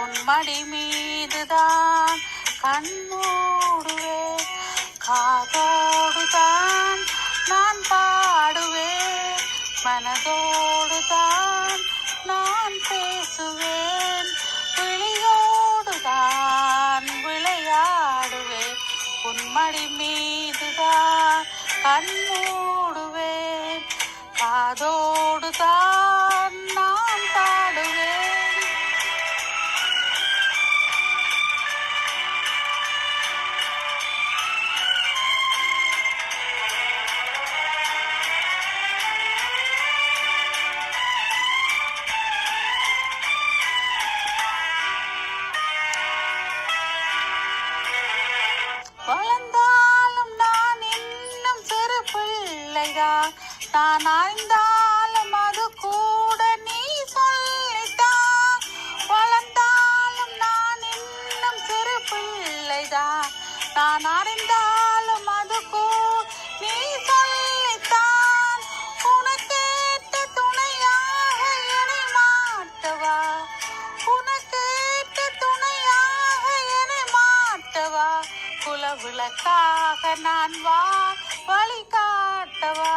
உன்மடி மீதுதான் கண் மூடுவேன். காதோடுதான் நான் பாடுவேன், மனதோடுதான் நான் பேசுவேன், விழியோடுதான் விளையாடுவேன். உன்மடி மீதுதான் கண் மூடுவேன், காதோடுதான் நான் பாடுவேன். வளர்ந்தாலும் நான் இன்னும் சிறு பிள்ளைதான், நான் அறிந்தாலும் அது கூட நீ சொல்லித்தான். வளர்ந்தாலும் நான் இன்னும் சிறு பிள்ளைதான், நான் அறிந்தாலும் அது கூட நீ சொல்லித்தான். உனக்கேற்ற துணையாக என்னை மாட்டவா, உனக்கேற்ற துணையாக என்னை மாட்டவா, குலவிளக்காக நான் வழி காட்டவா.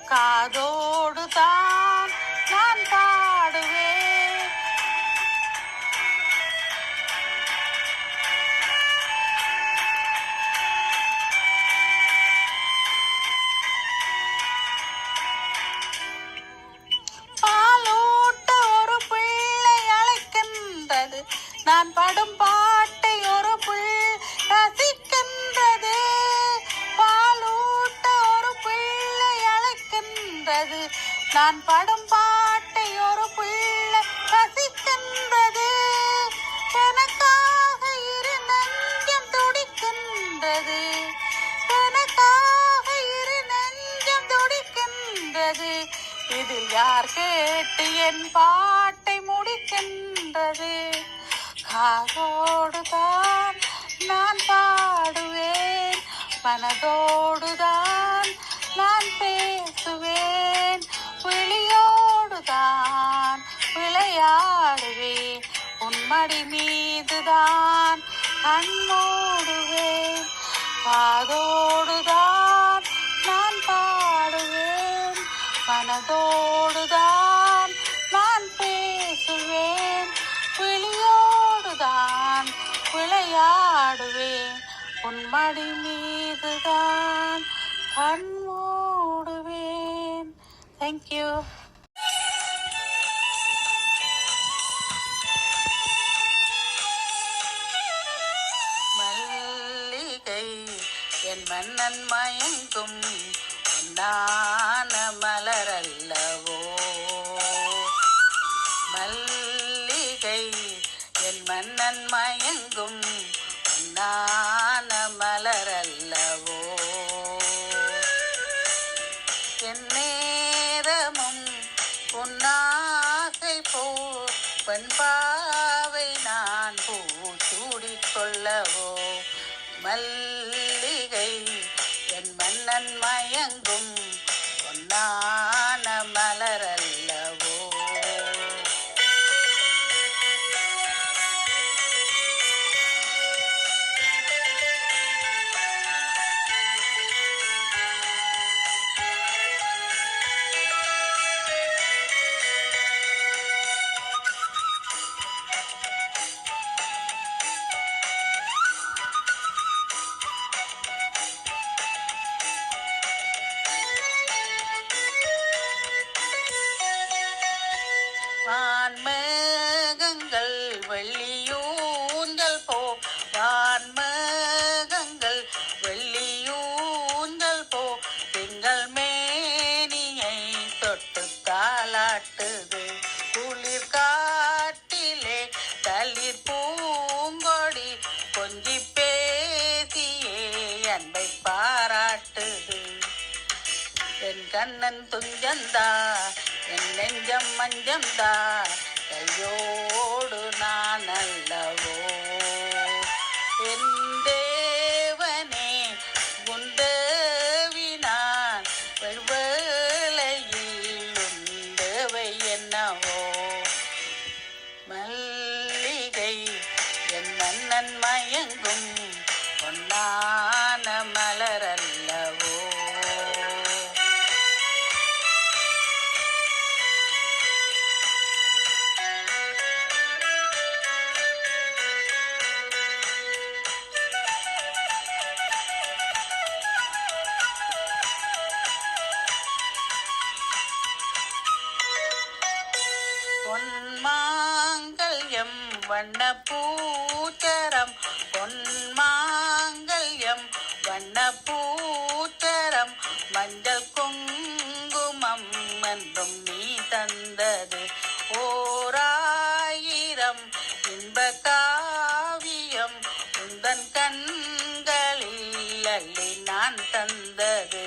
காதோடுதான் நான் பாடுவேன், பாலூட்ட ஒரு பிள்ளை அழைக்கின்றது, நான் படும் பாட்டை ஒரு பிள்ளை ரசிக்கின்றது. பாலூட்ட ஒரு பிள்ளை அழைக்கின்றது, நான் படும் பாட்டை ஒரு பிள்ளை ரசிக்கின்றது. எனக்காக இரு நெஞ்சம் துடிக்கின்றது, எனக்காக இரு நெஞ்சம் துடிக்கின்றது. இதில் யார் கேட்டு என் பாட்டை முடிக்கின்றது. காதோடுதான் நான் பாடுவேன், மனதோடுதான் நான் பேசுவேன், விழியோடுதான் விளையாடுவேன். உன்மடி மீதுதான் கண் மூடுவேன், காதோடுதான் நான் பாடுவேன், மனதோடுதான் நான் பேசுவேன், விழியோடுதான் விளையாடுவேன். உன்மடி மீதுதான் கண் மூடுவேன். தேங்க்யூ. மல்லிகை என் மன்னன் மயங்கும் பொன்னான மலரல்லவோ, மல்லிகை என் மன்னன் மயங்கும் பொன்னான மலரல்லவோ. என் நேரமும் பொன்னாகை போ பண்பாவை நான் பூச்சூடிக்கொள்ளவோ. மல்லிகை என் மன்னன் மயங்கும் பொன்னான மலரல்லவோ. வான்மேகங்கள் வெள்ளியூஞ்சல் போ, வான்மேகங்கள் வெள்ளியூஞ்சல் போ, திங்கள் மேனியை தொட்டு தாலாட்டுது. குளிர் காட்டிலே தளிர் பூங்கொடி கொஞ்சி பேசியே அன்பை பாராட்டுது. என் கண்ணன் துஞ்சந்தா, என் நெஞ்சம் மஞ்சந்தா, கையோடு நான் அல்லவோ. என் தேவனே குந்தேவி நான் வெள்வேளையில் உண்டவை என்னவோ. மல்லிகை வண்ண பூச்சரம் பொன்மாங்கல்யம் வண்ண பூச்சரம் மஞ்சள் குங்குமம் என்றும் நீ தந்தது ஓராயிரம் இன்ப காவியம் உந்தன் கண்களில் அள்ளி நான் தந்தது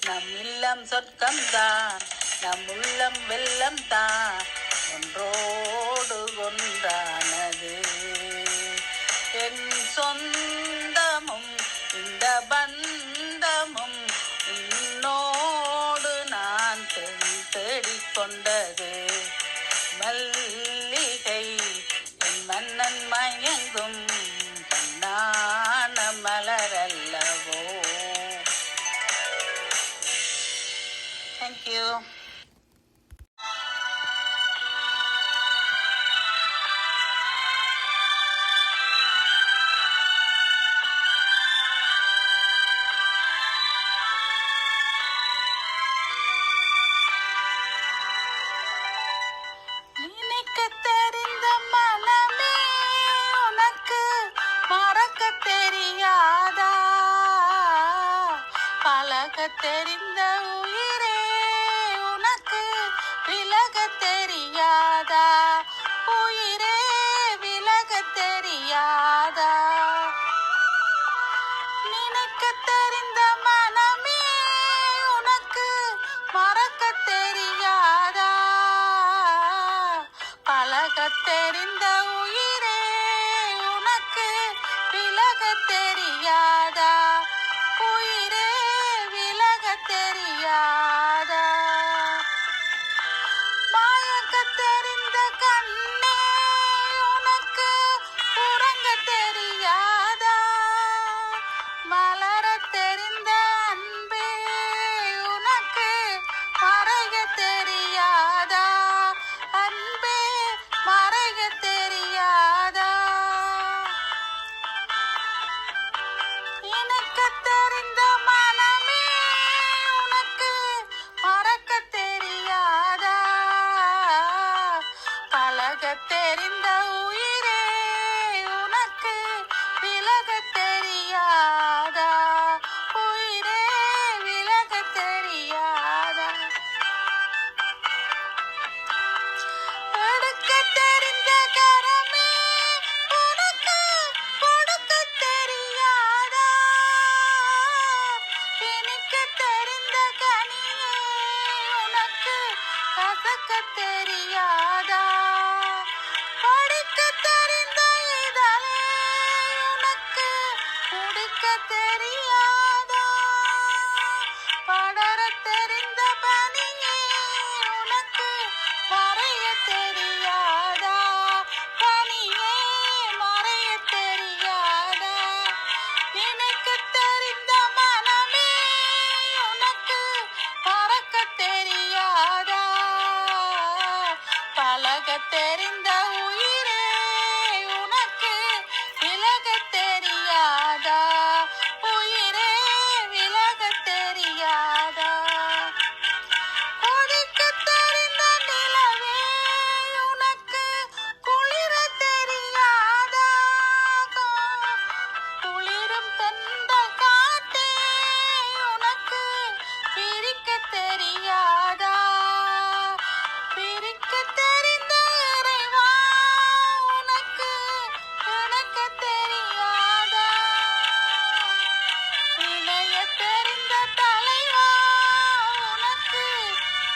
நம் இல்லம் சொர்க்கம்தான் நம் உள்ளம் வெள்ளம் தான் ஒன்றோடு ஒன்றானது என் சொந்தமும் இந்த பந்தமும் உன்னோடு நான் தேடிக்கொண்டது மல்லிகை என் மன்னன் மயங்கும் கண்ணான மலரல்லவோ. Thank you. நினைக்க தெரிந்த மனமே உனக்கு மறக்க தெரியாதா பழக தெரிந்த உயிரே உனக்கு விலக தெரியாதா உயிரே விலக தெரியாதா நினைக்க தெரிந்த மனமே உனக்கு மறக்க தெரியாதா பழக தெரிந்த உயிரே உனக்கு விலக தெரியாதா உயிரே விலக தெரியாதா மயக்க தெரிந்த கண்ணே உனக்கு உறங்க தெரியாதா மலர தெரிந்த அன்பே உனக்கு மறைய தெரியாதா அன்பே மறைய தெரியாதா நினைக்க தெரிந்த மனமே உனக்கு மறக்க தெரியாதா பழக தெரிந்த உயிரே உனக்கு விலக தெரியாதா உயிரே விலக தெரியாதா எடுக்க தெரிந்த கரமே உனக்கு கொடுக்க தெரியாதா இனிக்க தெரிந்த கனியே உனக்கு கசக்க தெரியாதா படிக்க தெரிந்த இதழே உனக்கு முடிக்க தெரியாதா படர தெரிந்த பனியே உனக்கு மறைய தெரியாதா பனியே மறைய தெரியாதா நினைக்க தெரிந்த மனமே உனக்கு மறக்க தெரியாதா பழக தெரிந்த உயிரே உனக்கு விலக தெரியாதா உயிரே விலக தெரியாதா கொதிக்க தெரிந்த நிலவே உனக்கு குளிர தெரியாதா குளிரும் தென்றல் காற்றே உனக்கு பிரிக்க தெரியாதா பிரிக்க தெரிந்த இறைவா உனக்கு எனக்கு தெரியாதா இணைய தெரிந்த தலைவா உனக்கு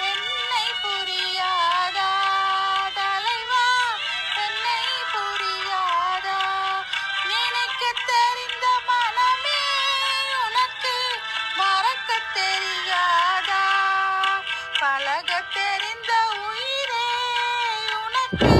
என்னை புரியாதா தலைவா என்னை புரியாதா நினைக்க தெரிந்த மனமே உனக்கு மறக்க தெரியாதா பழக தெரிந்த உயிரே உனக்கு